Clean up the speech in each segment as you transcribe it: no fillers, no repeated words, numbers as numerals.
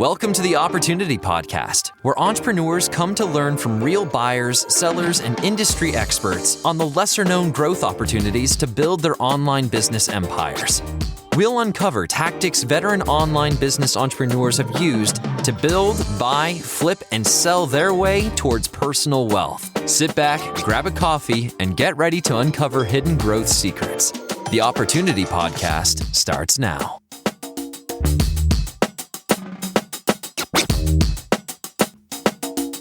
Welcome to the Opportunity Podcast, where entrepreneurs come to learn from real buyers, sellers, and industry experts on the lesser-known growth opportunities to build their online business empires. We'll uncover tactics veteran online business entrepreneurs have used to build, buy, flip, and sell their way towards personal wealth. Sit back, grab a coffee, and get ready to uncover hidden growth secrets. The Opportunity Podcast starts now.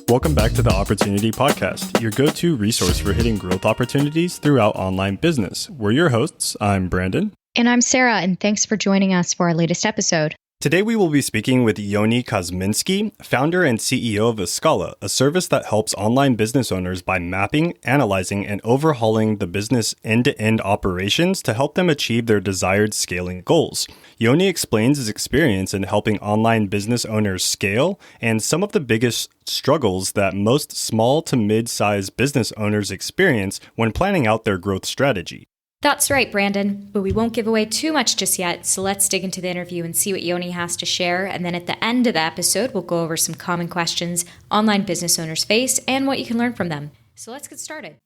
Welcome back to the Opportunity Podcast, your go-to resource for hitting growth opportunities throughout online business. We're your hosts. I'm Brandon. And I'm Sarah, and thanks for joining us for our latest episode. Today we will be speaking with Yoni Kozminksi, founder and CEO of Escala, a service that helps online business owners by mapping, analyzing, and overhauling the business end-to-end operations to help them achieve their desired scaling goals. Yoni explains his experience in helping online business owners scale and some of the biggest struggles that most small to mid-sized business owners experience when planning out their growth strategy. That's right, Brandon, but we won't give away too much just yet, so let's dig into the interview and see what Yoni has to share, and then at the end of the episode, we'll go over some common questions online business owners face and what you can learn from them. So let's get started.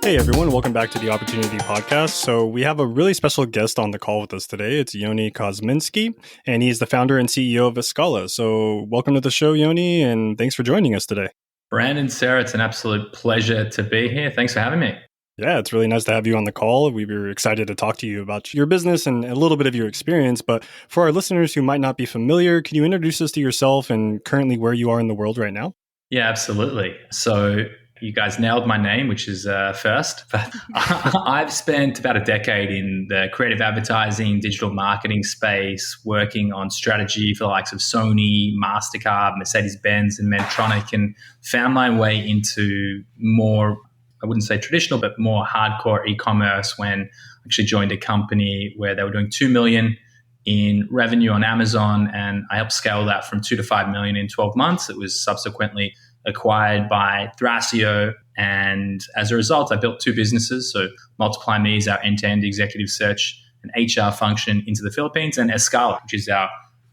Hey everyone, welcome back to the Opportunity Podcast. So we have a really special guest on the call with us today. It's Yoni Kozminksi, and he's the founder and CEO of Escala. So welcome to the show, Yoni, and thanks for joining us today. Brandon, Sarah, it's an absolute pleasure to be here. Thanks for having me. Yeah, it's really nice to have you on the call. We were excited to talk to you about your business and a little bit of your experience. But for our listeners who might not be familiar, can you introduce us to yourself and currently where you are in the world right now? Yeah, absolutely. So you guys nailed my name, which is first. But I've spent about a decade in the creative advertising, digital marketing space, working on strategy for the likes of Sony, MasterCard, Mercedes-Benz, and Medtronic, and found my way into more, I wouldn't say traditional, but more hardcore e-commerce when I actually joined a company where they were doing $2 million in revenue on Amazon, and I helped scale that from $2 to $5 million in 12 months. It was subsequently acquired by Thrasio, and as a result, I built two businesses. So Multiply Me is our end-to-end executive search and HR function into the Philippines, and Escala, which is our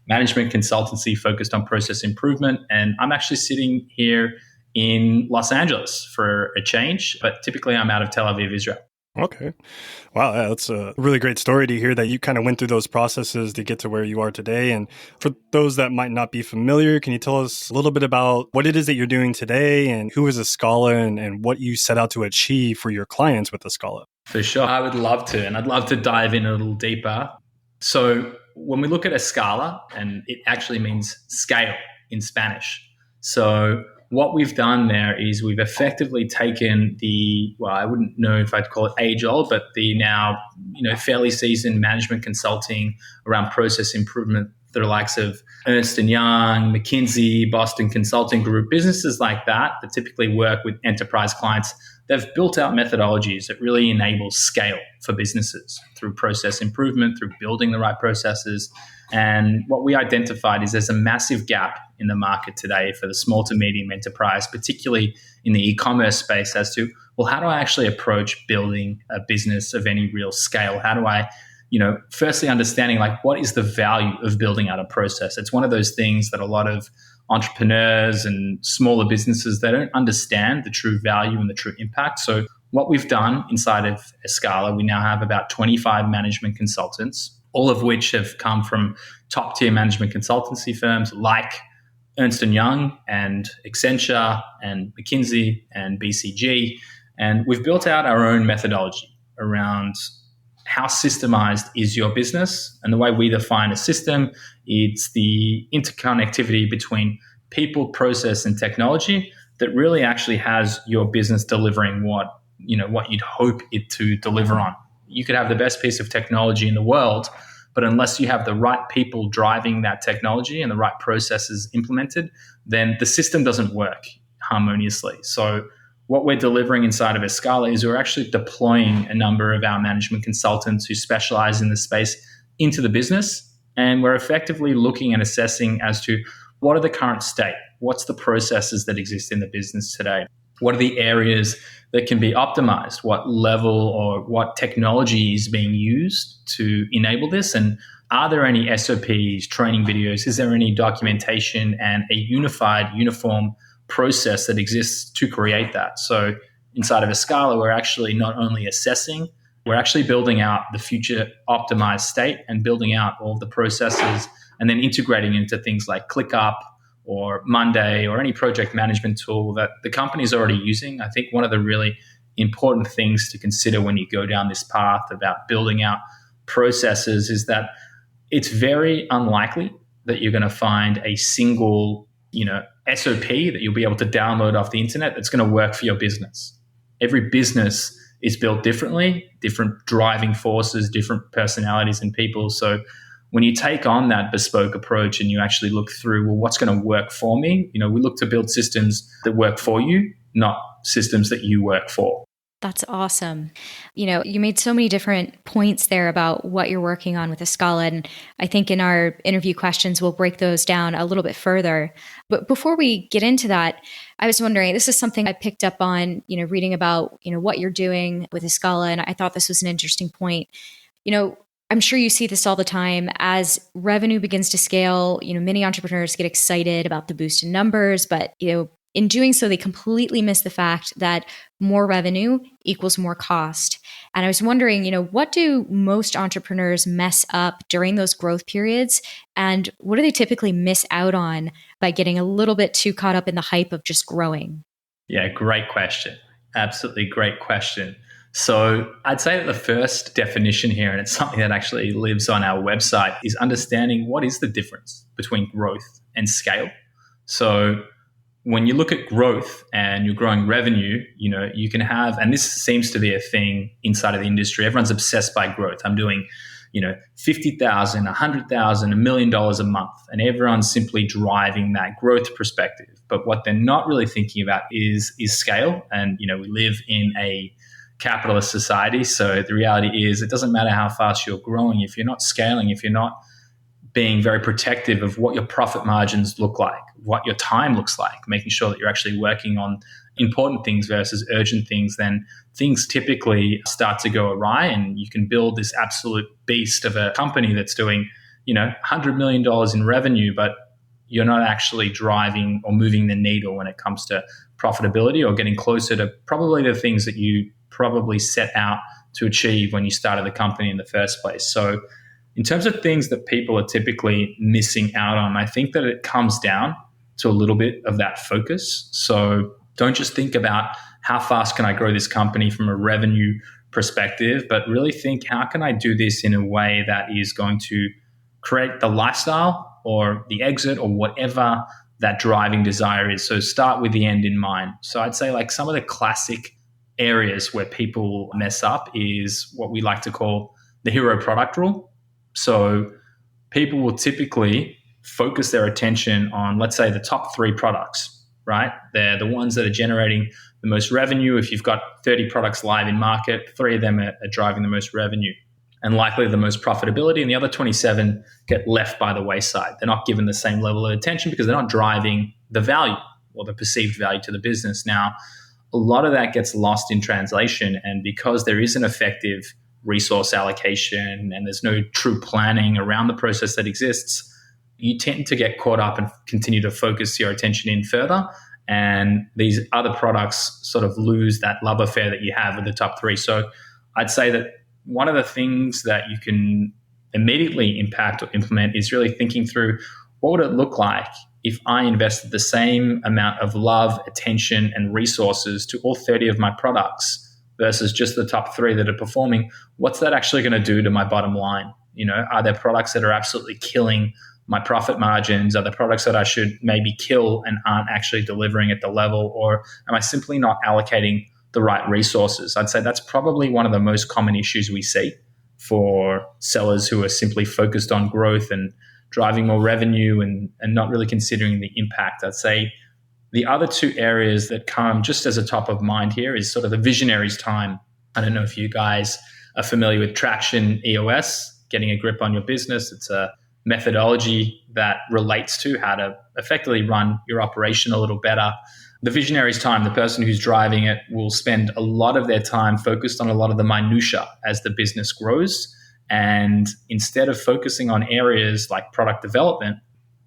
management consultancy focused on process improvement. And I'm actually sitting here in Los Angeles for a change, but typically I'm out of Tel Aviv, Israel. Okay. Wow, yeah, that's a really great story to hear that you kind of went through those processes to get to where you are today. And for those that might not be familiar, can you tell us a little bit about what it is that you're doing today and who is Escala and what you set out to achieve for your clients with Escala? For sure. I would love to, and I'd love to dive in a little deeper. So when we look at Escala, and it actually means scale in Spanish. So what we've done there is we've effectively taken I wouldn't know if I'd call it age old, but the now, fairly seasoned management consulting around process improvement through the likes of Ernst & Young, McKinsey, Boston Consulting Group, businesses like that typically work with enterprise clients. They've built out methodologies that really enable scale for businesses through process improvement, through building the right processes. And what we identified is there's a massive gap in the market today for the small to medium enterprise, particularly in the e-commerce space, as to, well, how do I actually approach building a business of any real scale? How do I, firstly understanding what is the value of building out a process? It's one of those things that a lot of entrepreneurs and smaller businesses, they don't understand the true value and the true impact. So what we've done inside of Escala, we now have about 25 management consultants, all of which have come from top-tier management consultancy firms like Ernst & Young and Accenture and McKinsey and BCG. And we've built out our own methodology around how systemized is your business. And the way we define a system, it's the interconnectivity between people, process, and technology that really actually has your business delivering what you'd hope it to deliver on. You could have the best piece of technology in the world, but unless you have the right people driving that technology and the right processes implemented, then the system doesn't work harmoniously. So what we're delivering inside of Escala is we're actually deploying a number of our management consultants who specialize in the space into the business. And we're effectively looking and assessing as to what are the current state, what's the processes that exist in the business today, What are the areas that can be optimized? What level or what technology is being used to enable this? And are there any SOPs, training videos? Is there any documentation and a uniform process that exists to create that? So inside of Escala, we're actually not only assessing, we're actually building out the future optimized state and building out all of the processes and then integrating into things like ClickUp or Monday or any project management tool that the company is already using. I think one of the really important things to consider when you go down this path about building out processes is that it's very unlikely that you're going to find a single, SOP that you'll be able to download off the internet that's going to work for your business. Every business is built differently, different driving forces, different personalities and people. So when you take on that bespoke approach and you actually look through, well, what's going to work for me? We look to build systems that work for you, not systems that you work for. That's awesome. You made so many different points there about what you're working on with Escala. And I think in our interview questions, we'll break those down a little bit further. But before we get into that, I was wondering, this is something I picked up on, reading about, what you're doing with Escala. And I thought this was an interesting point. I'm sure you see this all the time as revenue begins to scale. Many entrepreneurs get excited about the boost in numbers, but, in doing so, they completely miss the fact that more revenue equals more cost. And I was wondering, what do most entrepreneurs mess up during those growth periods? And what do they typically miss out on by getting a little bit too caught up in the hype of just growing? Yeah, great question. Absolutely great question. So I'd say that the first definition here, and it's something that actually lives on our website, is understanding what is the difference between growth and scale. So when you look at growth and you're growing revenue, you can have, and this seems to be a thing inside of the industry, everyone's obsessed by growth. I'm doing, $50,000, $100,000, $1 million a month, and everyone's simply driving that growth perspective. But what they're not really thinking about is scale. And, we live in a capitalist society. So the reality is it doesn't matter how fast you're growing. If you're not scaling, if you're not being very protective of what your profit margins look like, what your time looks like, making sure that you're actually working on important things versus urgent things, then things typically start to go awry and you can build this absolute beast of a company that's doing, $100 million in revenue, but you're not actually driving or moving the needle when it comes to profitability or getting closer to probably the things that you probably set out to achieve when you started the company in the first place. So in terms of things that people are typically missing out on, I think that it comes down to a little bit of that focus. So don't just think about how fast can I grow this company from a revenue perspective, but really think, how can I do this in a way that is going to create the lifestyle or the exit or whatever that driving desire is. So start with the end in mind. So I'd say like some of the classic areas where people mess up is what we like to call the hero product rule. So people will typically focus their attention on, let's say, the top 3 products, right? They're the ones that are generating the most revenue. If you've got 30 products live in market, 3 of them are driving the most revenue and likely the most profitability, and the other 27 get left by the wayside. They're not given the same level of attention because they're not driving the value or the perceived value to the business. Now, a lot of that gets lost in translation, and because there isn't effective resource allocation and there's no true planning around the process that exists, you tend to get caught up and continue to focus your attention in further. And these other products sort of lose that love affair that you have with the top 3. So I'd say that one of the things that you can immediately impact or implement is really thinking through, what would it look like if I invested the same amount of love, attention, and resources to all 30 of my products versus just the top 3 that are performing? What's that actually going to do to my bottom line? Are there products that are absolutely killing my profit margins? Are there products that I should maybe kill and aren't actually delivering at the level? Or am I simply not allocating the right resources? I'd say that's probably one of the most common issues we see for sellers who are simply focused on growth and driving more revenue and not really considering the impact. I'd say the other 2 areas that come just as a top of mind here is sort of the visionary's time. I don't know if you guys are familiar with Traction EOS, getting a grip on your business. It's a methodology that relates to how to effectively run your operation a little better. the visionary's time, the person who's driving it, will spend a lot of their time focused on a lot of the minutia as the business grows. And instead of focusing on areas like product development,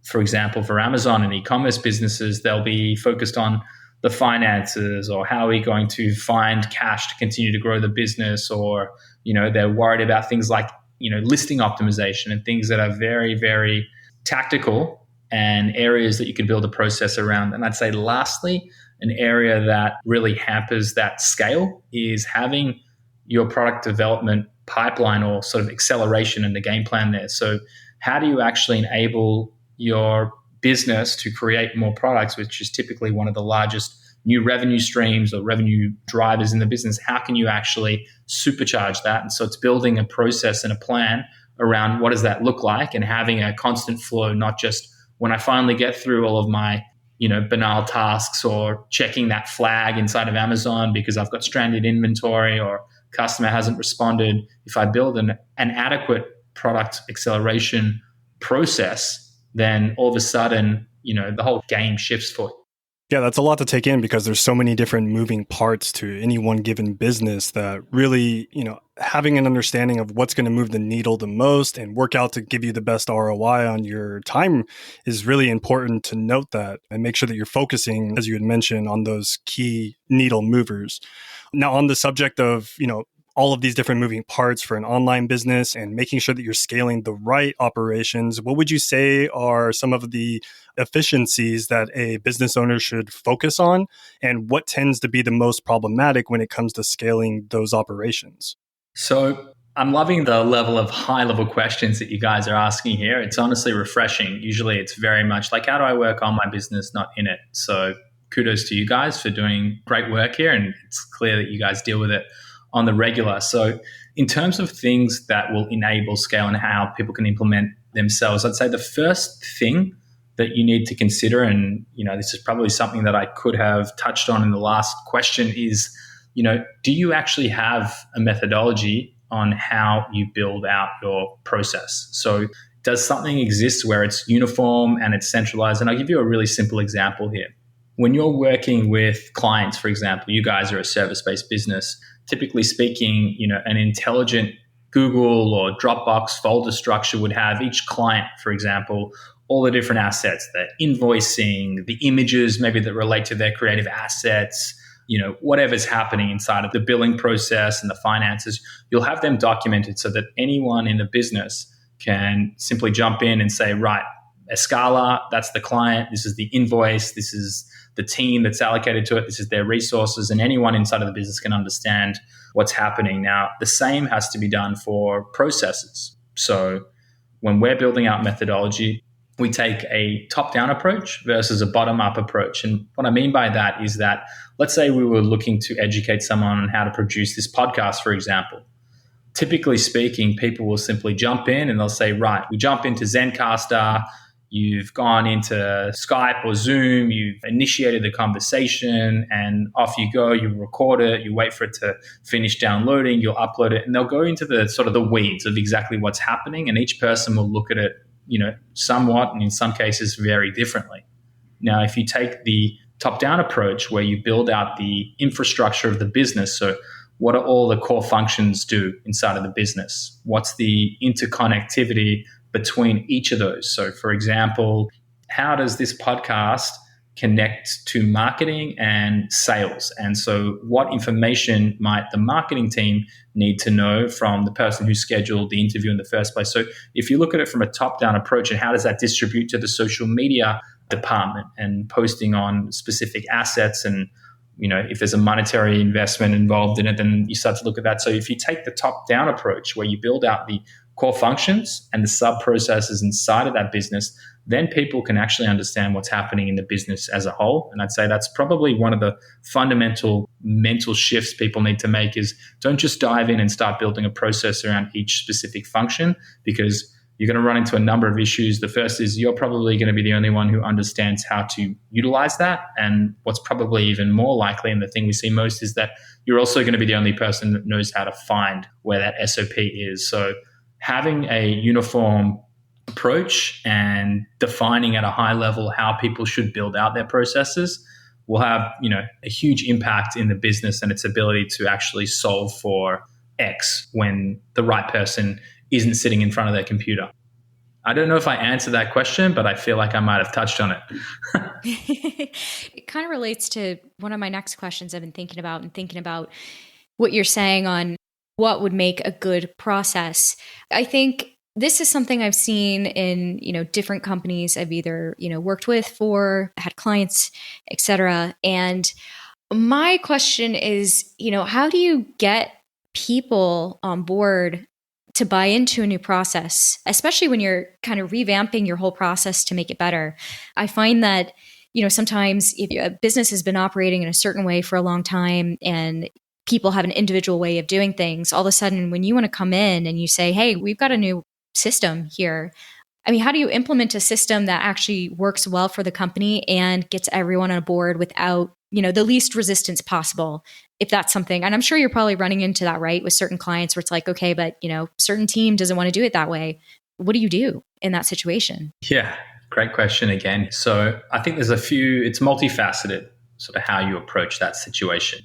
for example, for Amazon and e-commerce businesses, they'll be focused on the finances, or how are we going to find cash to continue to grow the business, or, they're worried about things like, listing optimization and things that are very, very tactical and areas that you can build a process around. And I'd say lastly, an area that really hampers that scale is having your product development pipeline or sort of acceleration in the game plan there. So how do you actually enable your business to create more products, which is typically one of the largest new revenue streams or revenue drivers in the business? How can you actually supercharge that? And so it's building a process and a plan around what does that look like, and having a constant flow, not just when I finally get through all of my banal tasks, or checking that flag inside of Amazon because I've got stranded inventory or customer hasn't responded. If I build an adequate product acceleration process, then all of a sudden, the whole game shifts for you. Yeah, that's a lot to take in because there's so many different moving parts to any one given business that really, having an understanding of what's going to move the needle the most and work out to give you the best ROI on your time is really important to note that, and make sure that you're focusing, as you had mentioned, on those key needle movers. Now, on the subject of, all of these different moving parts for an online business and making sure that you're scaling the right operations, what would you say are some of the efficiencies that a business owner should focus on, and what tends to be the most problematic when it comes to scaling those operations? So I'm loving the level of high-level questions that you guys are asking here. It's honestly refreshing. Usually it's very much like, how do I work on my business, not in it? So kudos to you guys for doing great work here, and it's clear that you guys deal with it on the regular. So in terms of things that will enable scale and how people can implement themselves, I'd say the first thing that you need to consider, and this is probably something that I could have touched on in the last question, is do you actually have a methodology on how you build out your process? So does something exist where it's uniform and it's centralized? And I'll give you a really simple example here. When you're working with clients, for example, you guys are a service-based business. Typically speaking, an intelligent Google or Dropbox folder structure would have each client, for example, all the different assets, the invoicing, the images maybe that relate to their creative assets, whatever's happening inside of the billing process and the finances. You'll have them documented so that anyone in the business can simply jump in and say, right, Escala, that's the client, this is the invoice, this is the team that's allocated to it, this is their resources, and anyone inside of the business can understand what's happening. Now, the same has to be done for processes. So when we're building out methodology, we take a top-down approach versus a bottom-up approach. And what I mean by that is that, let's say we were looking to educate someone on how to produce this podcast, for example. Typically speaking, people will simply jump in and they'll say, right, we jump into Zencaster, you've gone into Skype or Zoom, you've initiated the conversation, and off you go, you record it, you wait for it to finish downloading, you'll upload it, and they'll go into the sort of the weeds of exactly what's happening, and each person will look at it, somewhat, and in some cases very differently. Now, if you take the top-down approach where you build out the infrastructure of the business, so what do all the core functions do inside of the business? What's the interconnectivity between each of those? So, for example, how does this podcast connect to marketing and sales? And so what information might the marketing team need to know from the person who scheduled the interview in the first place? So if you look at it from a top-down approach, and how does that distribute to the social media department and posting on specific assets, and if there's a monetary investment involved in it, then you start to look at that. So if you take the top-down approach where you build out the core functions and the sub-processes inside of that business, then people can actually understand what's happening in the business as a whole. And I'd say that's probably one of the fundamental mental shifts people need to make, is don't just dive in and start building a process around each specific function, because you're going to run into a number of issues. The first is you're probably going to be the only one who understands how to utilize that. And what's probably even more likely, and the thing we see most, is that you're also going to be the only person that knows how to find where that SOP is. So having a uniform approach and defining at a high level how people should build out their processes will have, a huge impact in the business and its ability to actually solve for X when the right person isn't sitting in front of their computer. I don't know if I answered that question, but I feel like I might have touched on it. It kind of relates to one of my next questions I've been thinking about what you're saying on what would make a good process. I think this is something I've seen in, different companies I've either, worked with, for, had clients, etc. And my question is, how do you get people on board to buy into a new process, especially when you're kind of revamping your whole process to make it better? I find that, sometimes if a business has been operating in a certain way for a long time and people have an individual way of doing things, all of a sudden when you want to come in and you say, hey, we've got a new system here. I mean, how do you implement a system that actually works well for the company and gets everyone on board without, the least resistance possible? If that's something, and I'm sure you're probably running into that, right? With certain clients where it's like, okay, but, certain team doesn't want to do it that way. What do you do in that situation? Yeah, great question again. So I think it's multifaceted, sort of how you approach that situation.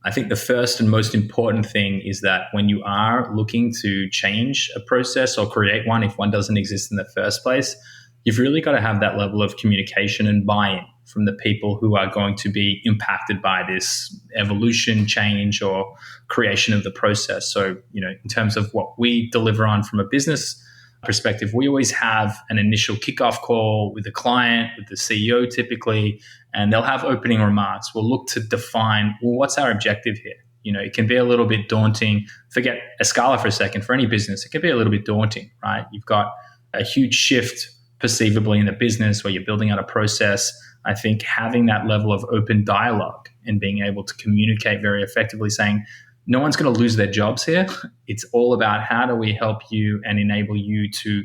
I think the first and most important thing is that when you are looking to change a process or create one, if one doesn't exist in the first place, you've really got to have that level of communication and buy-in from the people who are going to be impacted by this evolution, change, or creation of the process. So, in terms of what we deliver on from a business perspective, we always have an initial kickoff call with the client, with the CEO typically, and they'll have opening remarks. We'll look to define, well, what's our objective here? It can be a little bit daunting. Forget Escala for a second. For any business, it can be a little bit daunting, right? You've got a huge shift perceivably in the business where you're building out a process. I think having that level of open dialogue and being able to communicate very effectively, saying, no one's going to lose their jobs here. It's all about how do we help you and enable you to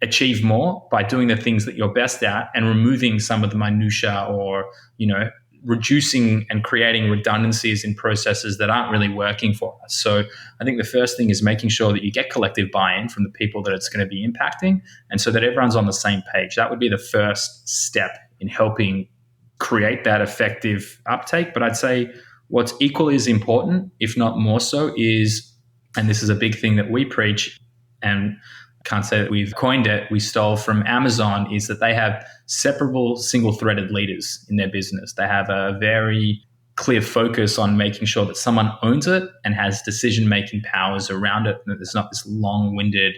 achieve more by doing the things that you're best at and removing some of the minutia or, reducing and creating redundancies in processes that aren't really working for us. So I think the first thing is making sure that you get collective buy-in from the people that it's going to be impacting, and so that everyone's on the same page. That would be the first step in helping create that effective uptake. But I'd say what's equally as important, if not more so, is, and this is a big thing that we preach, and I can't say that we've coined it, we stole from Amazon, is that they have separable single-threaded leaders in their business. They have a very clear focus on making sure that someone owns it and has decision-making powers around it, and that there's not this long-winded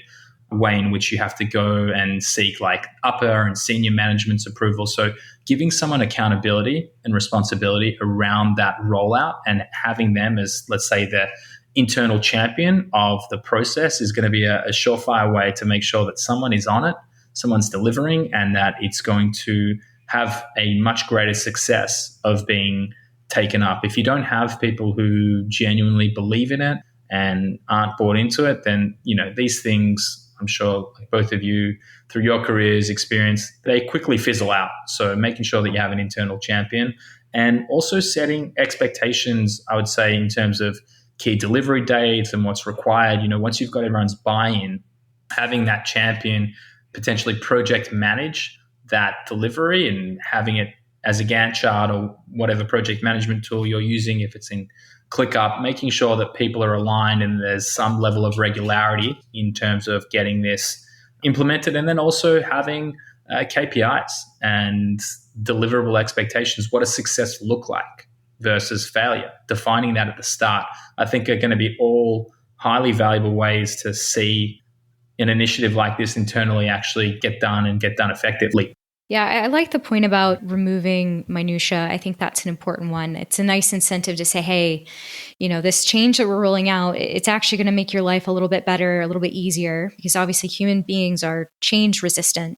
way in which you have to go and seek like upper and senior management's approval. So giving someone accountability and responsibility around that rollout and having them as, let's say, the internal champion of the process is going to be a surefire way to make sure that someone is on it, someone's delivering, and that it's going to have a much greater success of being taken up. If you don't have people who genuinely believe in it and aren't bought into it, then, these things, I'm sure like both of you through your careers experience, they quickly fizzle out. So making sure that you have an internal champion and also setting expectations, I would say, in terms of key delivery dates and what's required. Once you've got everyone's buy-in, having that champion potentially project manage that delivery and having it as a Gantt chart or whatever project management tool you're using, if it's in ClickUp, making sure that people are aligned and there's some level of regularity in terms of getting this implemented. And then also having KPIs and deliverable expectations. What does success look like versus failure? Defining that at the start, I think, are going to be all highly valuable ways to see an initiative like this internally actually get done and get done effectively. Yeah, I like the point about removing minutia. I think that's an important one. It's a nice incentive to say, hey, this change that we're rolling out, it's actually going to make your life a little bit better, a little bit easier, because obviously human beings are change resistant.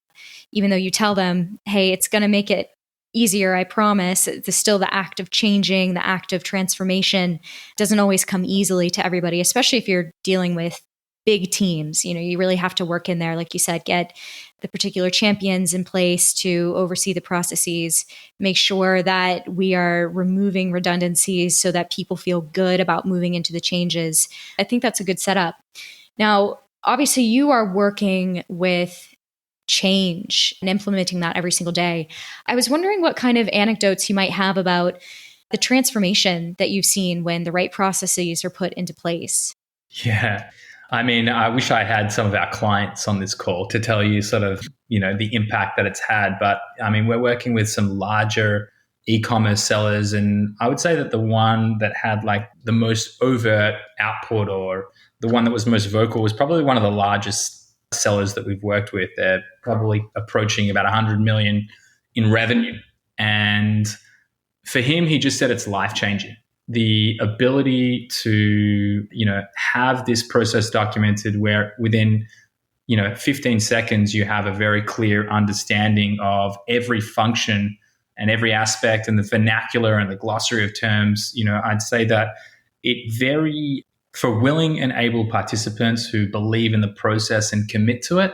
Even though you tell them, hey, it's going to make it easier, I promise, it's still the act of changing, the act of transformation doesn't always come easily to everybody, especially if you're dealing with big teams. You really have to work in there, like you said, get the particular champions in place to oversee the processes, make sure that we are removing redundancies so that people feel good about moving into the changes. I think that's a good setup. Now, obviously, you are working with change and implementing that every single day. I was wondering what kind of anecdotes you might have about the transformation that you've seen when the right processes are put into place. Yeah. I mean, I wish I had some of our clients on this call to tell you sort of, the impact that it's had. But I mean, we're working with some larger e-commerce sellers. And I would say that the one that had like the most overt output, or the one that was most vocal, was probably one of the largest sellers that we've worked with. They're probably approaching about 100 million in revenue. And for him, he just said it's life-changing. The ability to, have this process documented where within, 15 seconds, you have a very clear understanding of every function and every aspect and the vernacular and the glossary of terms. I'd say that for willing and able participants who believe in the process and commit to it,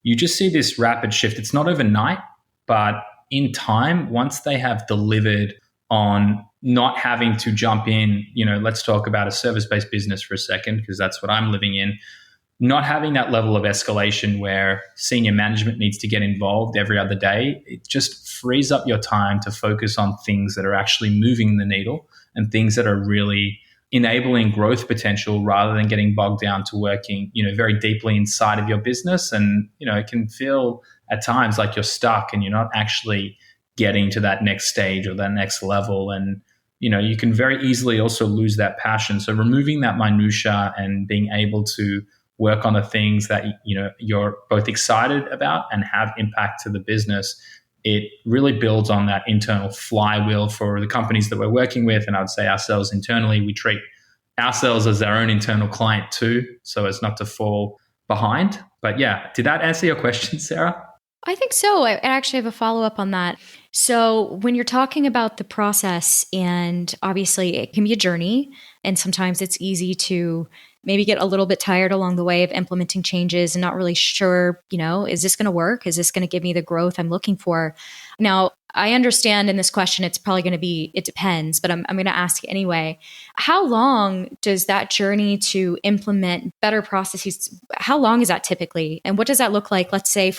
you just see this rapid shift. It's not overnight, but in time, once they have delivered on not having to jump in, let's talk about a service-based business for a second, because that's what I'm living in. Not having that level of escalation where senior management needs to get involved every other day, it just frees up your time to focus on things that are actually moving the needle and things that are really enabling growth potential, rather than getting bogged down to working, very deeply inside of your business. And, it can feel at times like you're stuck and you're not actually getting to that next stage or that next level. And, you can very easily also lose that passion. So removing that minutia and being able to work on the things that, you're both excited about and have impact to the business, it really builds on that internal flywheel for the companies that we're working with. And I would say ourselves internally, we treat ourselves as our own internal client too, so as not to fall behind. But yeah, did that answer your question, Sarah? I think so. I actually have a follow-up on that. So when you're talking about the process, and obviously it can be a journey, and sometimes it's easy to maybe get a little bit tired along the way of implementing changes and not really sure, is this going to work? Is this going to give me the growth I'm looking for? Now, I understand in this question, it's probably going to be, it depends, but I'm going to ask anyway. How long does that journey to implement better processes, how long is that typically? And what does that look like? Let's say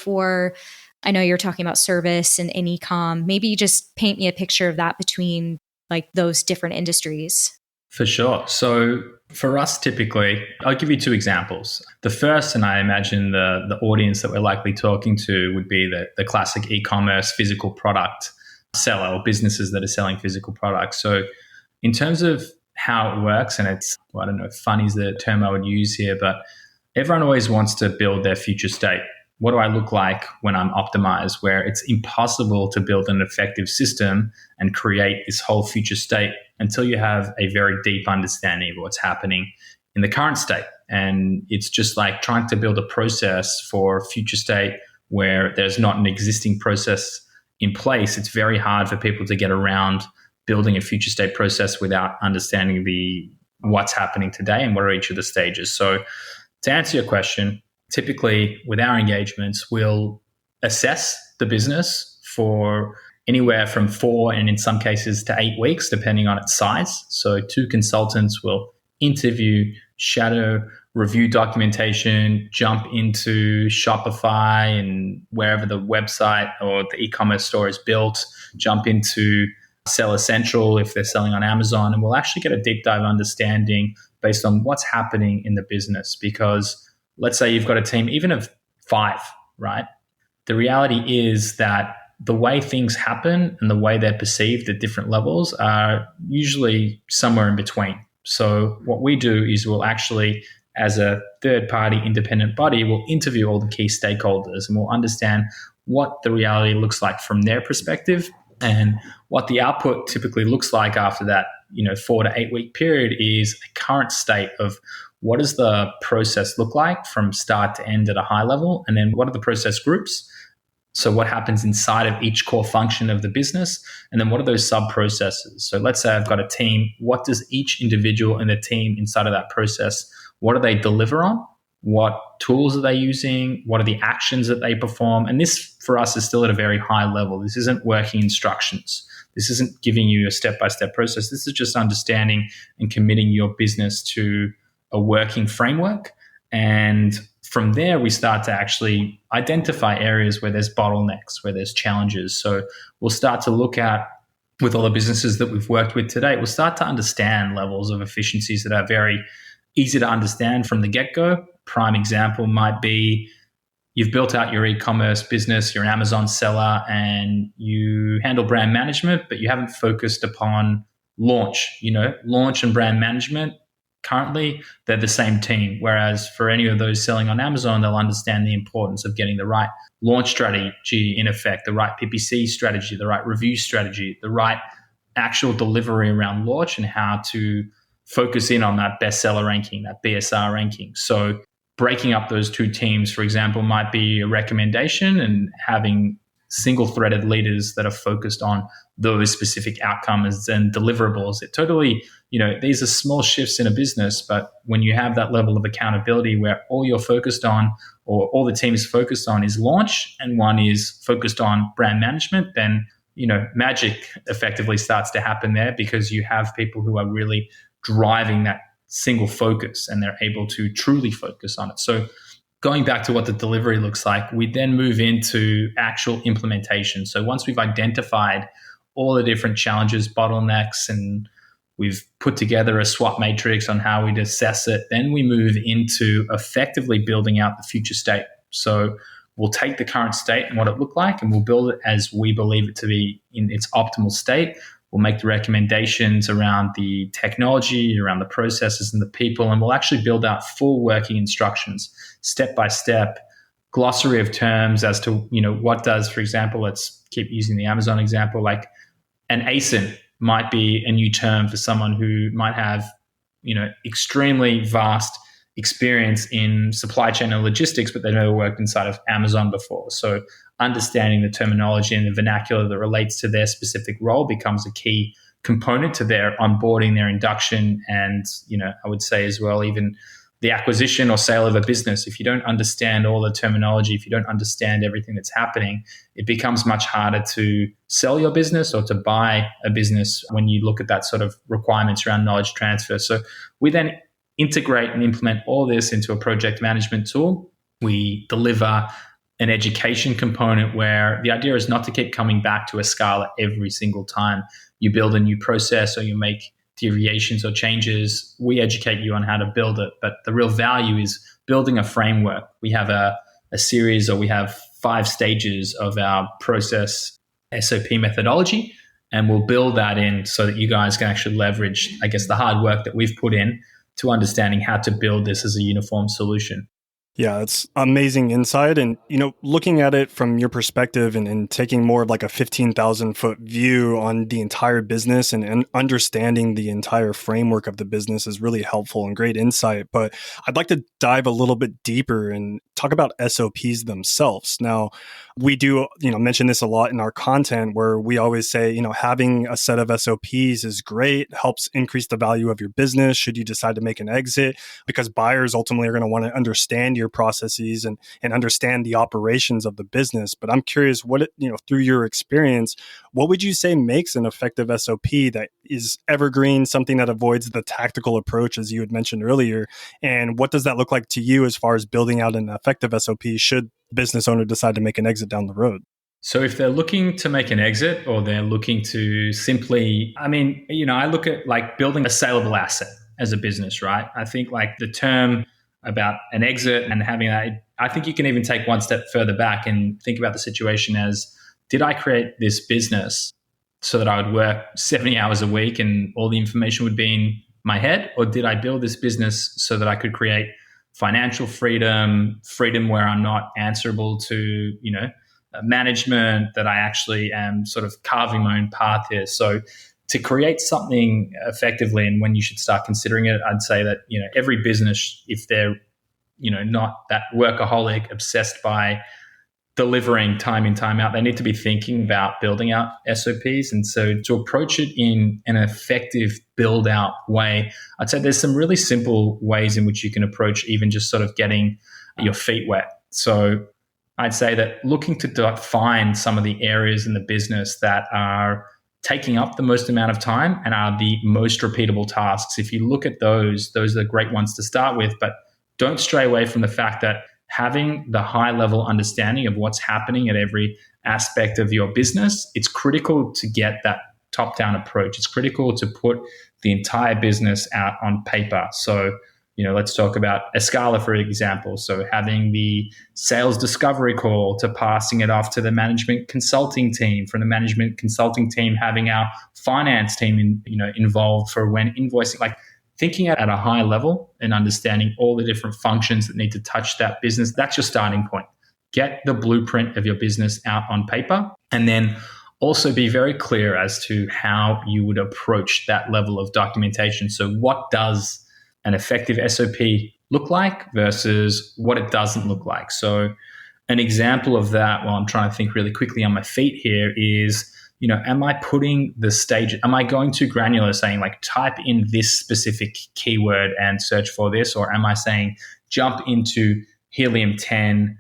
I know you're talking about service and e-com, maybe just paint me a picture of that between like those different industries. For sure. So for us, typically, I'll give you two examples. The first, and I imagine the audience that we're likely talking to would be the classic e-commerce physical product seller, or businesses that are selling physical products. So in terms of how it works, and it's, I don't know if funny is the term I would use here, but everyone always wants to build their future state. What do I look like when I'm optimized? Where it's impossible to build an effective system and create this whole future state until you have a very deep understanding of what's happening in the current state. And it's just like trying to build a process for future state where there's not an existing process in place. It's very hard for people to get around building a future state process without understanding what's happening today and what are each of the stages. So to answer your question, typically with our engagements, we'll assess the business for anywhere from 4 and in some cases to 8 weeks, depending on its size. So 2 consultants will interview, shadow, review documentation, jump into Shopify and wherever the website or the e-commerce store is built, jump into Seller Central if they're selling on Amazon, and we'll actually get a deep dive understanding based on what's happening in the business. Because let's say you've got a team even of 5, right? The reality is that the way things happen and the way they're perceived at different levels are usually somewhere in between. So what we do is we'll actually, as a third-party independent body, we'll interview all the key stakeholders and we'll understand what the reality looks like from their perspective and what the output typically looks like after that, 4 to 8 week period is a current state of what does the process look like from start to end at a high level, and then what are the process groups? So what happens inside of each core function of the business, and then what are those sub-processes? So let's say I've got a team. What does each individual in the team inside of that process, what do they deliver on? What tools are they using? What are the actions that they perform? And this, for us, is still at a very high level. This isn't working instructions. This isn't giving you a step-by-step process. This is just understanding and committing your business to a working framework. And from there, we start to actually identify areas where there's bottlenecks, where there's challenges. So we'll start to look at, with all the businesses that we've worked with today, we'll start to understand levels of efficiencies that are very easy to understand from the get-go. Prime example might be you've built out your e-commerce business, you're an Amazon seller, and you handle brand management, but you haven't focused upon launch. Launch and brand management, currently, they're the same team. Whereas for any of those selling on Amazon, they'll understand the importance of getting the right launch strategy in effect, the right PPC strategy, the right review strategy, the right actual delivery around launch, and how to focus in on that bestseller ranking, that BSR ranking. So breaking up those two teams, for example, might be a recommendation, and having single-threaded leaders that are focused on those specific outcomes and deliverables. It totally, these are small shifts in a business, but when you have that level of accountability where all you're focused on, or all the team is focused on, is launch, and one is focused on brand management, then, magic effectively starts to happen there, because you have people who are really driving that single focus, and they're able to truly focus on it. So going back to what the delivery looks like, we then move into actual implementation. So once we've identified all the different challenges, bottlenecks, and we've put together a SWOT matrix on how we'd assess it, then we move into effectively building out the future state. So we'll take the current state and what it looked like, and we'll build it as we believe it to be in its optimal state. We'll make the recommendations around the technology, around the processes and the people, and we'll actually build out full working instructions, step by step, glossary of terms as to, what does, for example, let's keep using the Amazon example, like an ASIN might be a new term for someone who might have, extremely vast experience in supply chain and logistics, but they've never worked inside of Amazon before. So understanding the terminology and the vernacular that relates to their specific role becomes a key component to their onboarding, their induction, and, I would say as well, even the acquisition or sale of a business. If you don't understand all the terminology, if you don't understand everything that's happening, it becomes much harder to sell your business or to buy a business when you look at that sort of requirements around knowledge transfer. So we then integrate and implement all this into a project management tool. We deliver an education component where the idea is not to keep coming back to a Scala every single time you build a new process or you make deviations or changes. We educate you on how to build it, but the real value is building a framework. We have a series, or we have 5 stages of our process SOP methodology, and we'll build that in so that you guys can actually leverage, I guess, the hard work that we've put in to understanding how to build this as a uniform solution. Yeah, it's amazing insight. And, looking at it from your perspective and taking more of like a 15,000 foot view on the entire business and understanding the entire framework of the business is really helpful and great insight. But I'd like to dive a little bit deeper and talk about SOPs themselves. Now, we do, mention this a lot in our content, where we always say, having a set of SOPs is great, helps increase the value of your business should you decide to make an exit, because buyers ultimately are going to want to understand your processes and understand the operations of the business. But I'm curious, through your experience, what would you say makes an effective SOP that is evergreen, something that avoids the tactical approach, as you had mentioned earlier? And what does that look like to you as far as building out an effective SOP should business owner decide to make an exit down the road? So if they're looking to make an exit, or they're looking to simply, I look at like building a saleable asset as a business, right? I think like the term about an exit and having that, I think you can even take one step further back and think about the situation as, did I create this business so that I would work 70 hours a week and all the information would be in my head? Or did I build this business so that I could create financial freedom where I'm not answerable to, management, that I actually am sort of carving my own path here? So to create something effectively, and when you should start considering it, I'd say that, every business, if they're, not that workaholic, obsessed by delivering time in, time out, they need to be thinking about building out SOPs. And so to approach it in an effective build out way, I'd say there's some really simple ways in which you can approach even just sort of getting your feet wet. So I'd say that looking to define some of the areas in the business that are taking up the most amount of time and are the most repeatable tasks. If you look at those are the great ones to start with, but don't stray away from the fact that having the high level understanding of what's happening at every aspect of your business, it's critical to get that top down approach. It's critical to put the entire business out on paper. So, let's talk about Escala, for example. So having the sales discovery call to passing it off to the management consulting team, from the management consulting team having our finance team involved for when invoicing, like thinking at a high level and understanding all the different functions that need to touch that business. That's your starting point. Get the blueprint of your business out on paper, and then also be very clear as to how you would approach that level of documentation. So what does an effective SOP look like versus what it doesn't look like? So an example of that, while I'm trying to think really quickly on my feet here, is, am I putting the stage, am I going too granular saying like type in this specific keyword and search for this? Or am I saying jump into Helium-10,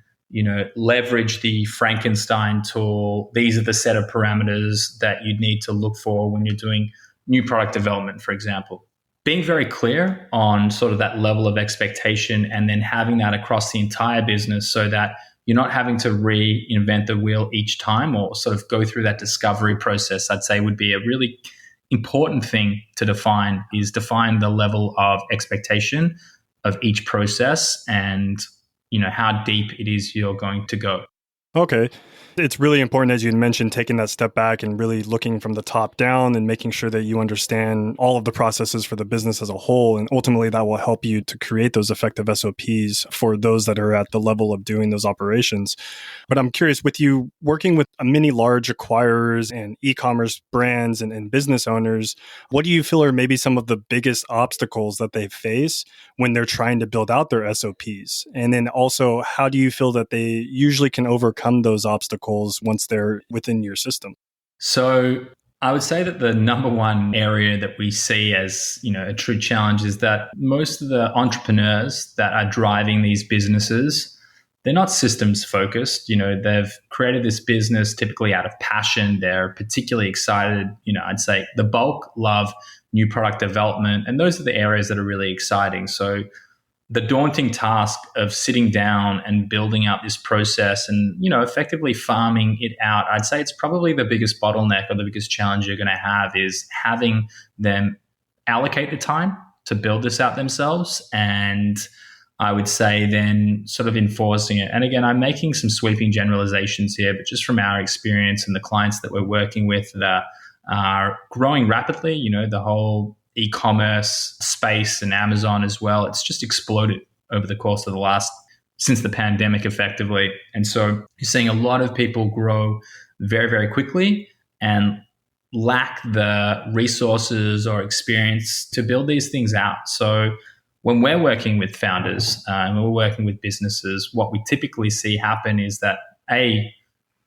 leverage the Frankenstein tool. These are the set of parameters that you need to look for when you're doing new product development, for example. Being very clear on sort of that level of expectation, and then having that across the entire business so that you're not having to reinvent the wheel each time or sort of go through that discovery process, I'd say would be a really important thing to define the level of expectation of each process and how deep it is you're going to go. Okay. It's really important, as you mentioned, taking that step back and really looking from the top down and making sure that you understand all of the processes for the business as a whole. And ultimately, that will help you to create those effective SOPs for those that are at the level of doing those operations. But I'm curious, with you working with many large acquirers and e-commerce brands and business owners, what do you feel are maybe some of the biggest obstacles that they face when they're trying to build out their SOPs? And then also, how do you feel that they usually can overcome those obstacles once they're within your system? So I would say that the number one area that we see as, a true challenge is that most of the entrepreneurs that are driving these businesses, they're not systems focused. They've created this business typically out of passion. They're particularly excited. I'd say the bulk love new product development, and those are the areas that are really exciting. So the daunting task of sitting down and building out this process and, effectively farming it out, I'd say it's probably the biggest bottleneck or the biggest challenge you're going to have is having them allocate the time to build this out themselves. And I would say then sort of enforcing it. And again, I'm making some sweeping generalizations here, but just from our experience and the clients that we're working with that are growing rapidly, the whole e-commerce space and Amazon as well, it's just exploded over the course of since the pandemic effectively. And so you're seeing a lot of people grow very, very quickly and lack the resources or experience to build these things out. So when we're working with founders and we're working with businesses, what we typically see happen is that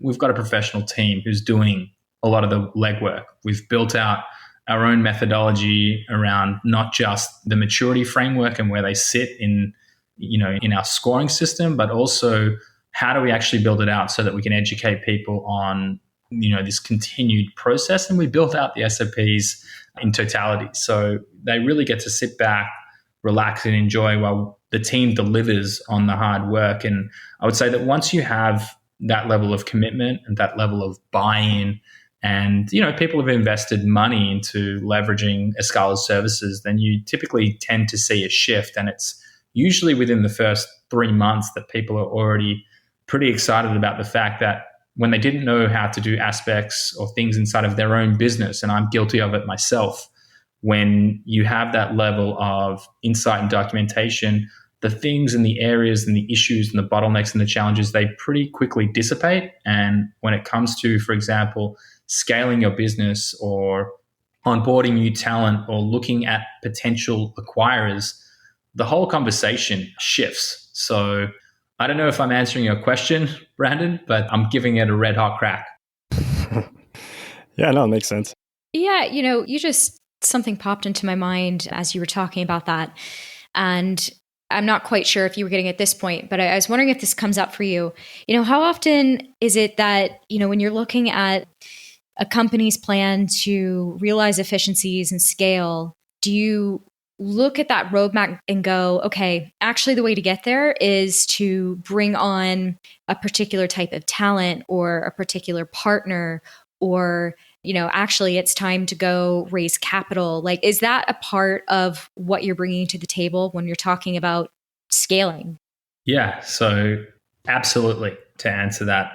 we've got a professional team who's doing a lot of the legwork. We've built out our own methodology around not just the maturity framework and where they sit in our scoring system, but also how do we actually build it out so that we can educate people on, this continued process. And we built out the SOPs in totality. So they really get to sit back, relax and enjoy while the team delivers on the hard work. And I would say that once you have that level of commitment and that level of buy-in, and people have invested money into leveraging Escala's services, then you typically tend to see a shift. And it's usually within the first 3 months that people are already pretty excited about the fact that when they didn't know how to do aspects or things inside of their own business, and I'm guilty of it myself, when you have that level of insight and documentation, the things and the areas and the issues and the bottlenecks and the challenges, they pretty quickly dissipate. And when it comes to, for example, scaling your business or onboarding new talent or looking at potential acquirers, the whole conversation shifts. So I don't know if I'm answering your question, Brandon, but I'm giving it a red hot crack. Yeah, no, it makes sense. Yeah, something popped into my mind as you were talking about that. And I'm not quite sure if you were getting at this point, but I was wondering if this comes up for you. How often is it that, when you're looking at a company's plan to realize efficiencies and scale, do you look at that roadmap and go, okay, actually the way to get there is to bring on a particular type of talent or a particular partner, or, actually it's time to go raise capital. Like, is that a part of what you're bringing to the table when you're talking about scaling? Yeah, so absolutely. To answer that,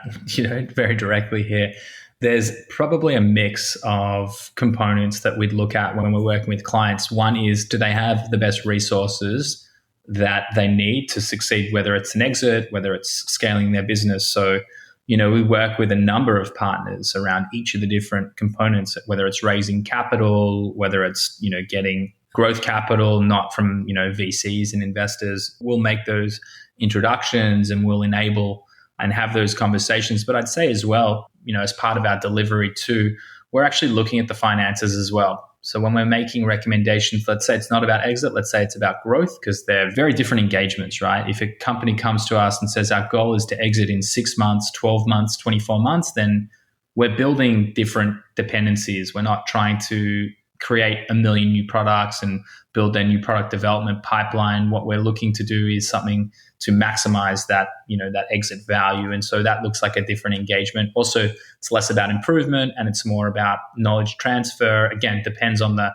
very directly here, there's probably a mix of components that we'd look at when we're working with clients. One is, do they have the best resources that they need to succeed, whether it's an exit, whether it's scaling their business? So, we work with a number of partners around each of the different components, whether it's raising capital, whether it's, getting growth capital, not from, VCs and investors. We'll make those introductions and we'll enable and have those conversations. But I'd say as well, as part of our delivery too, we're actually looking at the finances as well. So when we're making recommendations, let's say it's not about exit, let's say it's about growth, because they're very different engagements, right? If a company comes to us and says our goal is to exit in 6 months, 12 months, 24 months, then we're building different dependencies. We're not trying to create a million new products and build a new product development pipeline. What we're looking to do is something to maximize that, that exit value. And so that looks like a different engagement. Also, it's less about improvement and it's more about knowledge transfer. Again, depends on the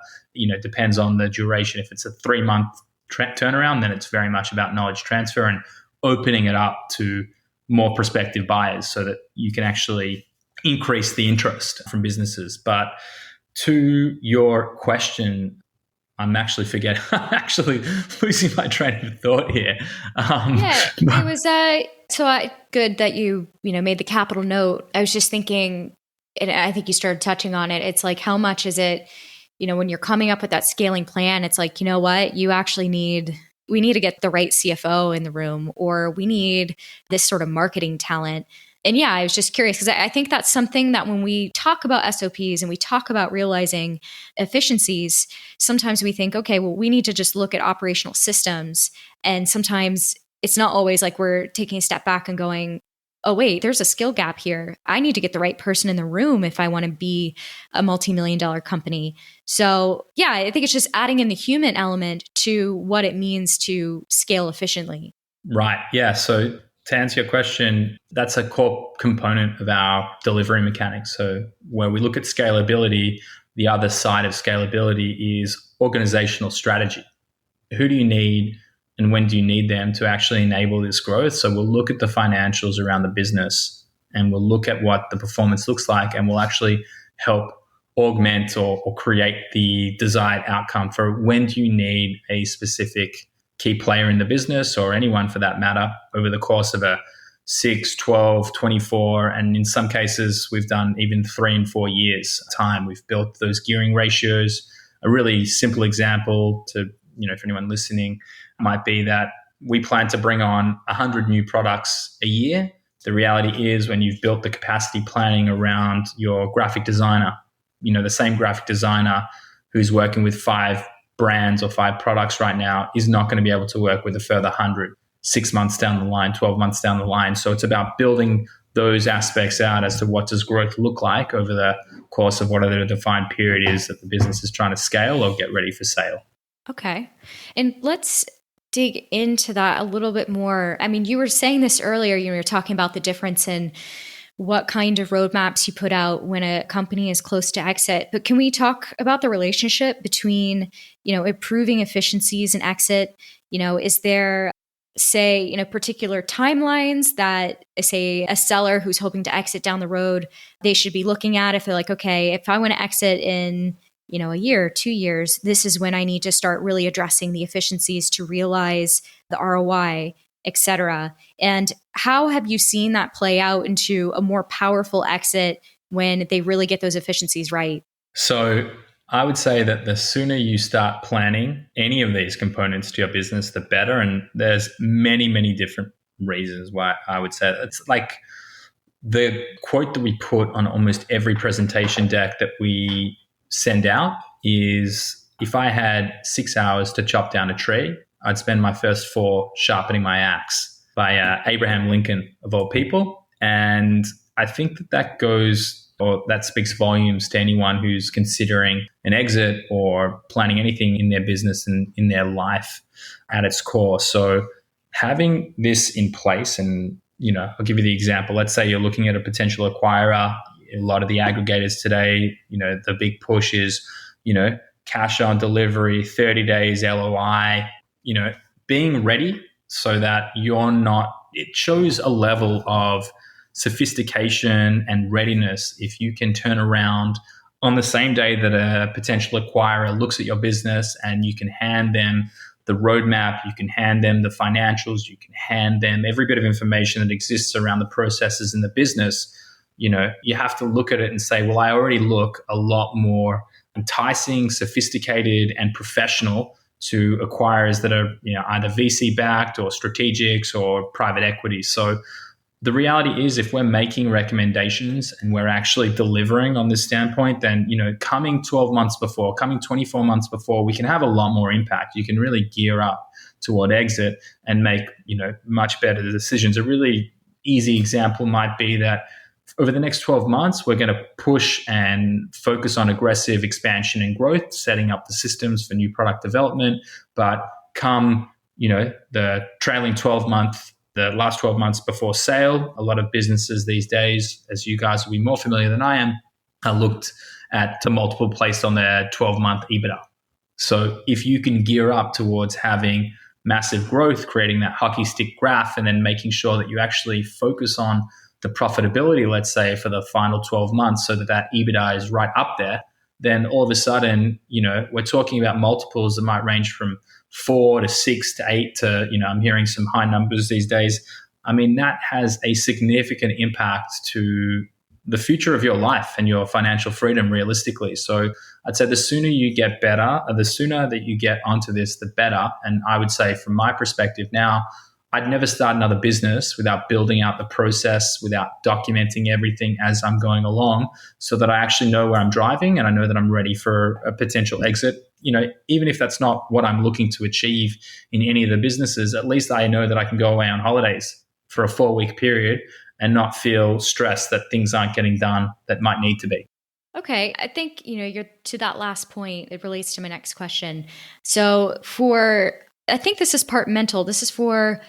duration. If it's a 3-month turnaround, then it's very much about knowledge transfer and opening it up to more prospective buyers so that you can actually increase the interest from businesses. But to your question, I'm actually losing my train of thought here. It was good that you made the capital note. I was just thinking, and I think you started touching on it. It's like, how much is it, when you're coming up with that scaling plan, it's like, what we need to get the right CFO in the room, or we need this sort of marketing talent. And yeah, I was just curious because I think that's something that when we talk about SOPs and we talk about realizing efficiencies, sometimes we think, okay, well, we need to just look at operational systems. And sometimes it's not always like we're taking a step back and going, oh, wait, there's a skill gap here. I need to get the right person in the room if I want to be a multi-million-dollar company. So yeah, I think it's just adding in the human element to what it means to scale efficiently. Right. Yeah. So to answer your question, that's a core component of our delivery mechanics. So where we look at scalability, the other side of scalability is organizational strategy. Who do you need and when do you need them to actually enable this growth? So we'll look at the financials around the business and we'll look at what the performance looks like, and we'll actually help augment or create the desired outcome for when do you need a specific key player in the business, or anyone for that matter, over the course of a 6, 12, 24, and in some cases we've done even 3 and 4 years time. We've built those gearing ratios. A really simple example to, for anyone listening might be that we plan to bring on 100 new products a year. The reality is when you've built the capacity planning around your graphic designer, the same graphic designer who's working with 5 brands or 5 products right now is not going to be able to work with a further 100 6 months down the line, 12 months down the line. So it's about building those aspects out as to what does growth look like over the course of whatever the defined period is that the business is trying to scale or get ready for sale. Okay. And let's dig into that a little bit more. I mean, you were saying this earlier, you were talking about the difference in what kind of roadmaps you put out when a company is close to exit. But can we talk about the relationship between, improving efficiencies and exit? Is there, say, particular timelines that, say, a seller who's hoping to exit down the road, they should be looking at if they're like, okay, if I want to exit in, a year, 2 years, this is when I need to start really addressing the efficiencies to realize the ROI, et cetera. And how have you seen that play out into a more powerful exit when they really get those efficiencies right? So I would say that the sooner you start planning any of these components to your business, the better. And there's many, many different reasons why I would say that. It's like the quote that we put on almost every presentation deck that we send out is, if I had 6 hours to chop down a tree, I'd spend my first 4 sharpening my axe, by Abraham Lincoln, of all people. And I think that goes or that speaks volumes to anyone who's considering an exit or planning anything in their business and in their life at its core. So having this in place, and I'll give you the example. Let's say you're looking at a potential acquirer. A lot of the aggregators today, the big push is, cash on delivery, 30 days LOI, being ready so that it shows a level of sophistication and readiness if you can turn around on the same day that a potential acquirer looks at your business, and you can hand them the roadmap, you can hand them the financials, you can hand them every bit of information that exists around the processes in the business. You have to look at it and say, well, I already look a lot more enticing, sophisticated, and professional to acquirers that are either VC backed or strategics or private equity. So the reality is, if we're making recommendations and we're actually delivering on this standpoint, then coming 12 months before, coming 24 months before, we can have a lot more impact. You can really gear up toward exit and make much better decisions. A really easy example might be that over the next 12 months, we're going to push and focus on aggressive expansion and growth, setting up the systems for new product development. But come, the trailing 12 month, the last 12 months before sale, a lot of businesses these days, as you guys will be more familiar than I am, are looked at the multiple placed on their 12-month EBITDA. So if you can gear up towards having massive growth, creating that hockey stick graph, and then making sure that you actually focus on the profitability, let's say, for the final 12 months so that EBITDA is right up there, then all of a sudden, we're talking about multiples that might range from 4 to 6 to 8 to, I'm hearing some high numbers these days. I mean, that has a significant impact to the future of your life and your financial freedom realistically. So I'd say the sooner you get better, the sooner that you get onto this, the better. And I would say from my perspective now, I'd never start another business without building out the process, without documenting everything as I'm going along, so that I actually know where I'm driving and I know that I'm ready for a potential exit. Even if that's not what I'm looking to achieve in any of the businesses, at least I know that I can go away on holidays for a 4-week period and not feel stressed that things aren't getting done that might need to be. Okay. I think, you're to that last point. It relates to my next question. So I think this is part mental. This is for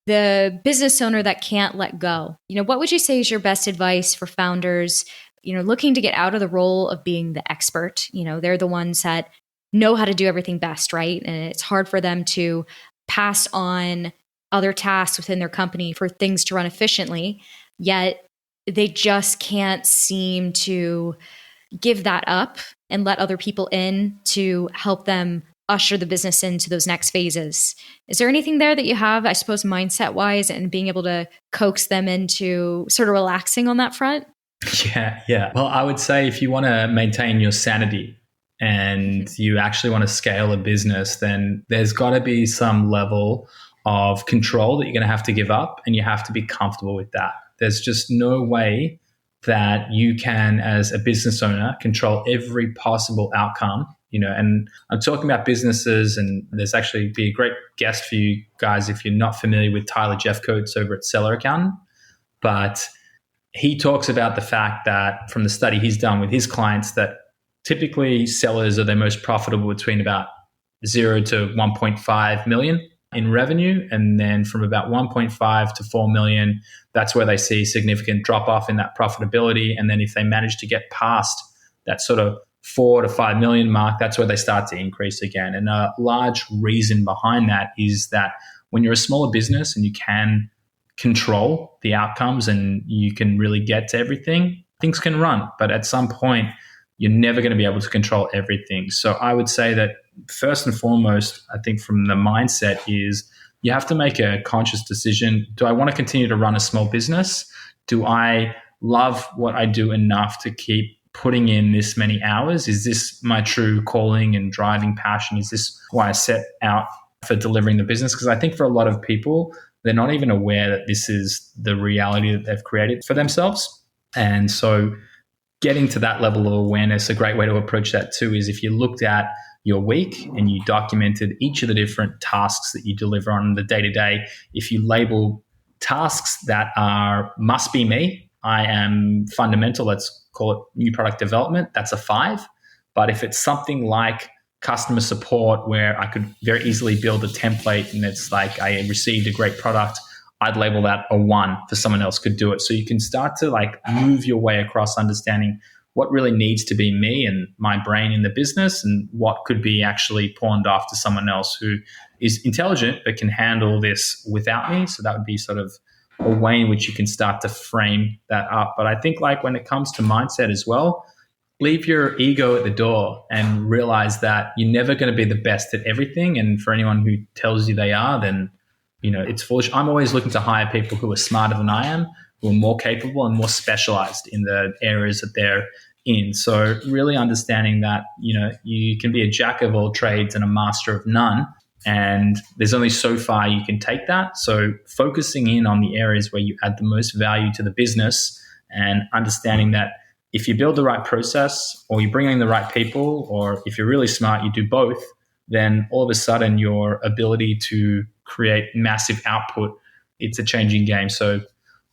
the business owner that can't let go. What would you say is your best advice for founders, looking to get out of the role of being the expert? They're the ones that know how to do everything best, right? And it's hard for them to pass on other tasks within their company for things to run efficiently, yet they just can't seem to give that up and let other people in to help them usher the business into those next phases. Is there anything there that you have, I suppose, mindset wise, and being able to coax them into sort of relaxing on that front? Yeah. Well, I would say if you want to maintain your sanity and you actually want to scale a business, then there's got to be some level of control that you're going to have to give up, and you have to be comfortable with that. There's just no way that you can, as a business owner, control every possible outcome. And I'm talking about businesses, and there's actually be a great guest for you guys if you're not familiar with Tyler Jeffcoats over at Seller Accountant. But he talks about the fact that from the study he's done with his clients, that typically sellers are their most profitable between about 0 to 1.5 million in revenue. And then from about 1.5 to 4 million, that's where they see significant drop off in that profitability. And then if they manage to get past that sort of 4 to 5 million mark, that's where they start to increase again. And a large reason behind that is that when you're a smaller business and you can control the outcomes and you can really get to everything, things can run. But at some point, you're never going to be able to control everything. So I would say that first and foremost, I think from the mindset is you have to make a conscious decision. Do I want to continue to run a small business? Do I love what I do enough to keep putting in this many hours? Is this my true calling and driving passion? Is this why I set out for delivering the business? Because I think for a lot of people, they're not even aware that this is the reality that they've created for themselves. And so getting to that level of awareness, a great way to approach that too is if you looked at your week and you documented each of the different tasks that you deliver on the day-to-day. If you label tasks that are must be me, I am fundamental, let's call it new product development, that's a 5. But if it's something like customer support where I could very easily build a template and it's like I received a great product, I'd label that a 1 for someone else could do it. So you can start to like move your way across understanding what really needs to be me and my brain in the business and what could be actually pawned off to someone else who is intelligent but can handle this without me. So that would be sort of a way in which you can start to frame that up. But I think like when it comes to mindset as well, leave your ego at the door and realize that you're never going to be the best at everything. And for anyone who tells you they are, then, it's foolish. I'm always looking to hire people who are smarter than I am, who are more capable and more specialized in the areas that they're in. So really understanding that, you can be a jack of all trades and a master of none. And there's only so far you can take that. So focusing in on the areas where you add the most value to the business and understanding that if you build the right process or you bring in the right people, or if you're really smart, you do both, then all of a sudden your ability to create massive output, it's a changing game. So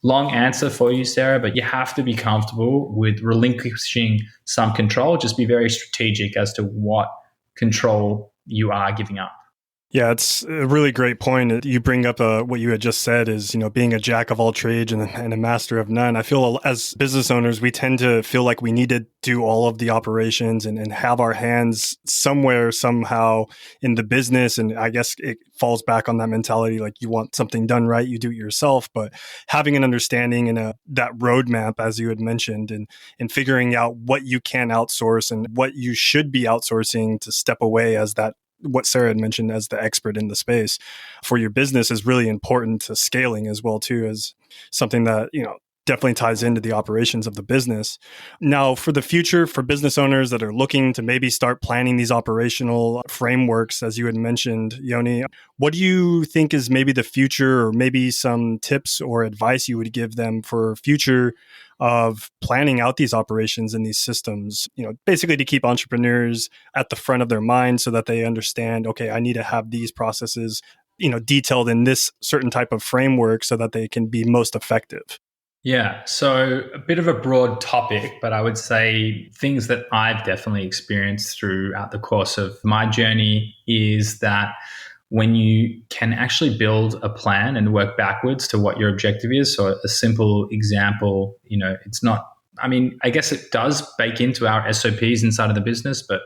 long answer for you, Sarah, but you have to be comfortable with relinquishing some control. Just be very strategic as to what control you are giving up. Yeah, it's a really great point. You bring up what you had just said is, being a jack of all trades and a master of none. I feel as business owners, we tend to feel like we need to do all of the operations and have our hands somewhere, somehow in the business. And I guess it falls back on that mentality, like you want something done right, you do it yourself. But having an understanding and that roadmap, as you had mentioned, and figuring out what you can outsource and what you should be outsourcing to step away as that, what Sarah had mentioned as the expert in the space for your business is really important to scaling as well too, as something that, definitely ties into the operations of the business. Now, for the future, for business owners that are looking to maybe start planning these operational frameworks, as you had mentioned, Yoni, what do you think is maybe the future, or maybe some tips or advice you would give them for future of planning out these operations and these systems, basically to keep entrepreneurs at the front of their mind so that they understand, okay, I need to have these processes, detailed in this certain type of framework so that they can be most effective? Yeah, so a bit of a broad topic, but I would say things that I've definitely experienced throughout the course of my journey is that when you can actually build a plan and work backwards to what your objective is. So a simple example, it's not, I guess it does bake into our SOPs inside of the business, but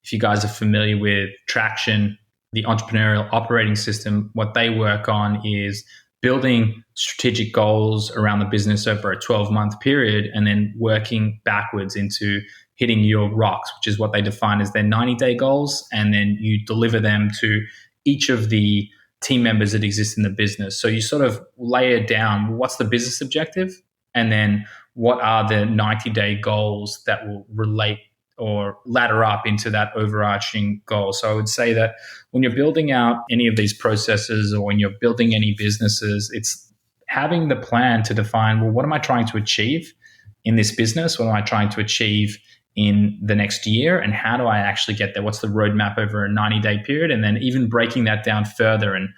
if you guys are familiar with Traction, the entrepreneurial operating system, what they work on is building strategic goals around the business over a 12-month period and then working backwards into hitting your rocks, which is what they define as their 90-day goals. And then you deliver them to each of the team members that exist in the business. So you sort of layer down what's the business objective and then what are the 90-day goals that will relate or ladder up into that overarching goal. So I would say that when you're building out any of these processes or when you're building any businesses, it's having the plan to define, well, what am I trying to achieve in this business? What am I trying to achieve in the next year? And how do I actually get there? What's the roadmap over a 90-day period? And then even breaking that down further and,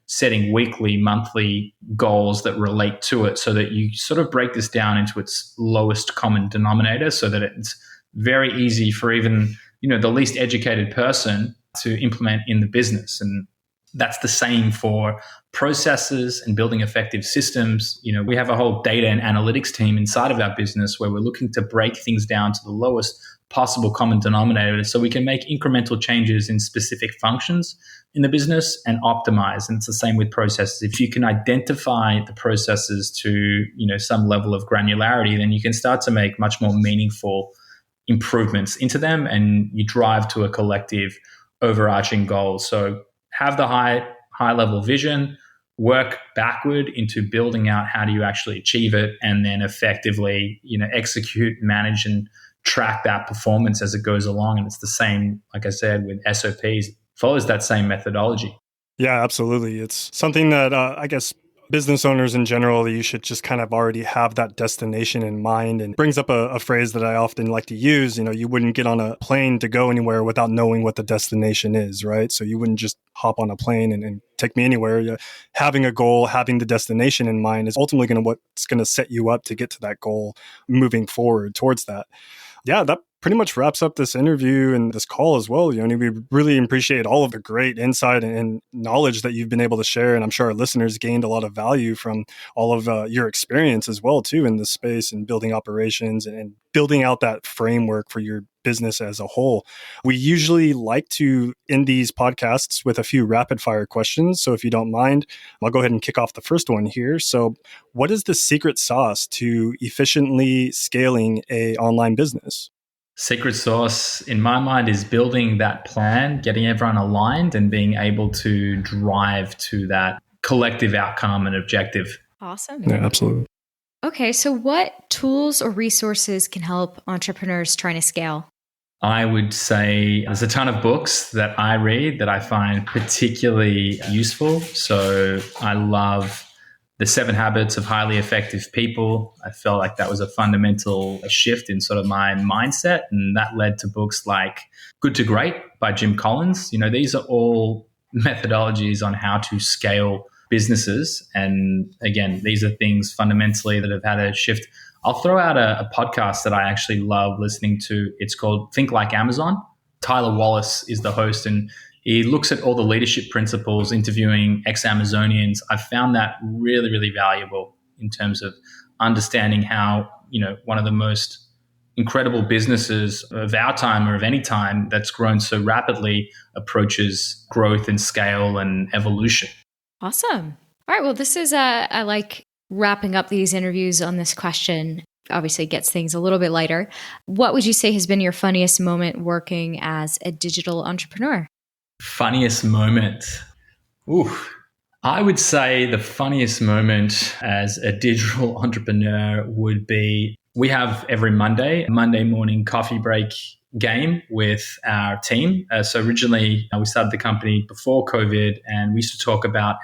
setting weekly, monthly goals that relate to it so that you sort of break this down into its lowest common denominator so that it's very easy for even, the least educated person to implement in the business. And that's the same for processes and building effective systems. We have a whole data and analytics team inside of our business where we're looking to break things down to the lowest possible common denominator so we can make incremental changes in specific functions in the business and optimize. And it's the same with processes. If you can identify the processes to, some level of granularity, then you can start to make much more meaningful improvements into them and you drive to a collective overarching goal. So have the high level vision, work backward into building out how do you actually achieve it, and then effectively, execute, manage, and track that performance as it goes along. And it's the same, like I said, with SOPs, follows that same methodology. Yeah, absolutely. It's something that I guess business owners in general, you should just kind of already have that destination in mind, and brings up a phrase that I often like to use. You wouldn't get on a plane to go anywhere without knowing what the destination is, right? So you wouldn't just hop on a plane and take me anywhere. Having a goal, having the destination in mind is ultimately what's going to set you up to get to that goal moving forward towards that. Yeah, that pretty much wraps up this interview and this call as well, Yoni. We really appreciate all of the great insight and knowledge that you've been able to share. And I'm sure our listeners gained a lot of value from all of your experience as well, too, in this space and building operations and building out that framework for your business as a whole. We usually like to end these podcasts with a few rapid fire questions. So if you don't mind, I'll go ahead and kick off the first one here. So what is the secret sauce to efficiently scaling a online business? Secret sauce, in my mind, is building that plan, getting everyone aligned and being able to drive to that collective outcome and objective. Awesome. Yeah, absolutely. Okay, so what tools or resources can help entrepreneurs trying to scale? I would say there's a ton of books that I read that I find particularly useful. So I love The 7 Habits of Highly Effective People. I felt like that was a fundamental shift in sort of my mindset. And that led to books like Good to Great by Jim Collins. These are all methodologies on how to scale businesses. And again, these are things fundamentally that have had a shift. I'll throw out a podcast that I actually love listening to. It's called Think Like Amazon. Tyler Wallace is the host, and he looks at all the leadership principles, interviewing ex-Amazonians. I found that really, really valuable in terms of understanding how, one of the most incredible businesses of our time or of any time that's grown so rapidly approaches growth and scale and evolution. Awesome. All right. Well, this is, I like wrapping up these interviews on this question. Obviously gets things a little bit lighter. What would you say has been your funniest moment working as a digital entrepreneur? Funniest moment. Ooh, I would say the funniest moment as a digital entrepreneur would be, we have every Monday morning coffee break game with our team. So originally we started the company before COVID, and we used to talk about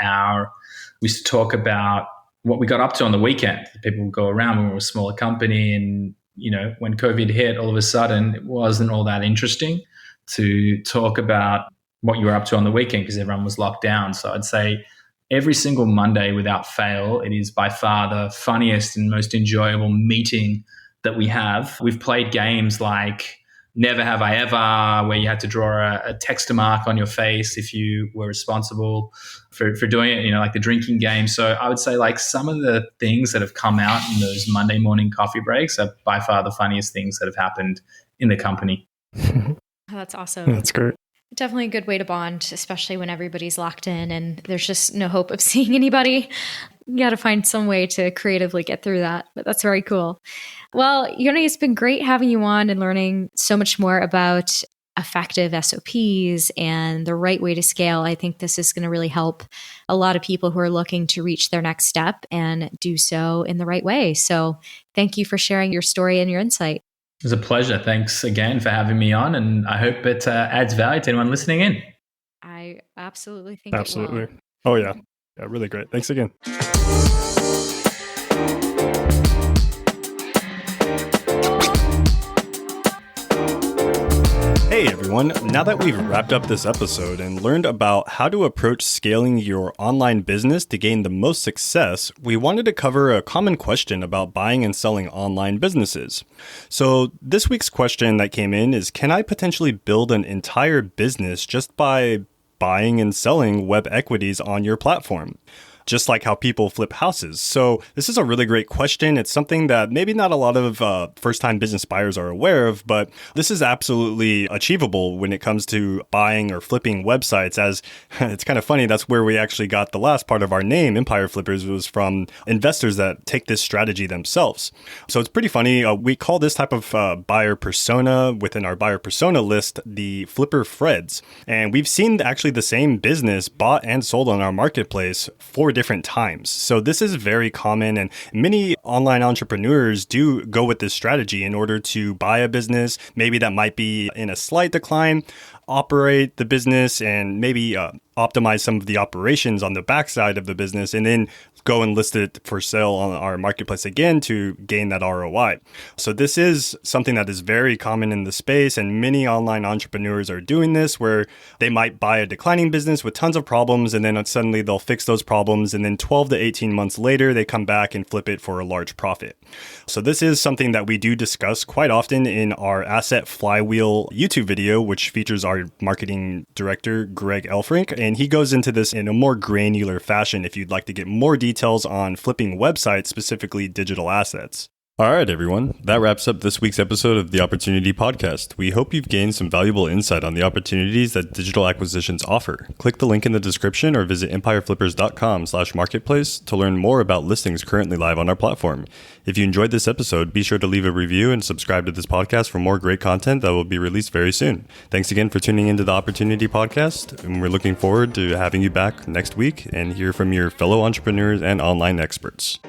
what we got up to on the weekend. People would go around when we were a smaller company, and when COVID hit, all of a sudden it wasn't all that interesting to talk about what you were up to on the weekend because everyone was locked down. So I'd say every single Monday without fail, it is by far the funniest and most enjoyable meeting that we have. We've played games like Never Have I Ever, where you had to draw a text mark on your face if you were responsible for doing it, like the drinking game. So I would say like some of the things that have come out in those Monday morning coffee breaks are by far the funniest things that have happened in the company. Oh, that's awesome. That's great. Definitely a good way to bond, especially when everybody's locked in and there's just no hope of seeing anybody. You got to find some way to creatively get through that, but that's very cool. Well, Yoni, it's been great having you on and learning so much more about effective SOPs and the right way to scale. I think this is going to really help a lot of people who are looking to reach their next step and do so in the right way. So thank you for sharing your story and your insight. It was a pleasure. Thanks again for having me on, and I hope it adds value to anyone listening in. I absolutely think Absolutely. it will. Oh, yeah. Yeah, really great. Thanks again. Hey everyone, now that we've wrapped up this episode and learned about how to approach scaling your online business to gain the most success, we wanted to cover a common question about buying and selling online businesses. So this week's question that came in is, can I potentially build an entire business just by buying and selling web equities on your platform? Just like how people flip houses. So this is a really great question. It's something that maybe not a lot of first-time business buyers are aware of, but this is absolutely achievable when it comes to buying or flipping websites. As it's kind of funny, that's where we actually got the last part of our name, Empire Flippers, was from investors that take this strategy themselves. So it's pretty funny. We call this type of buyer persona within our buyer persona list the Flipper Freds. And we've seen actually the same business bought and sold on our marketplace 4 different times. So this is very common, and many online entrepreneurs do go with this strategy in order to buy a business, maybe that might be in a slight decline, operate the business and maybe optimize some of the operations on the backside of the business, and then go and list it for sale on our marketplace again to gain that ROI. So this is something that is very common in the space, and many online entrepreneurs are doing this, where they might buy a declining business with tons of problems, and then suddenly they'll fix those problems, and then 12 to 18 months later, they come back and flip it for a large profit. So this is something that we do discuss quite often in our Asset Flywheel YouTube video, which features our marketing director, Greg Elfrink, and he goes into this in a more granular fashion if you'd like to get more details on flipping websites, specifically digital assets. All right, everyone. That wraps up this week's episode of the Opportunity Podcast. We hope you've gained some valuable insight on the opportunities that digital acquisitions offer. Click the link in the description or visit empireflippers.com/marketplace to learn more about listings currently live on our platform. If you enjoyed this episode, be sure to leave a review and subscribe to this podcast for more great content that will be released very soon. Thanks again for tuning into the Opportunity Podcast, and we're looking forward to having you back next week and hear from your fellow entrepreneurs and online experts.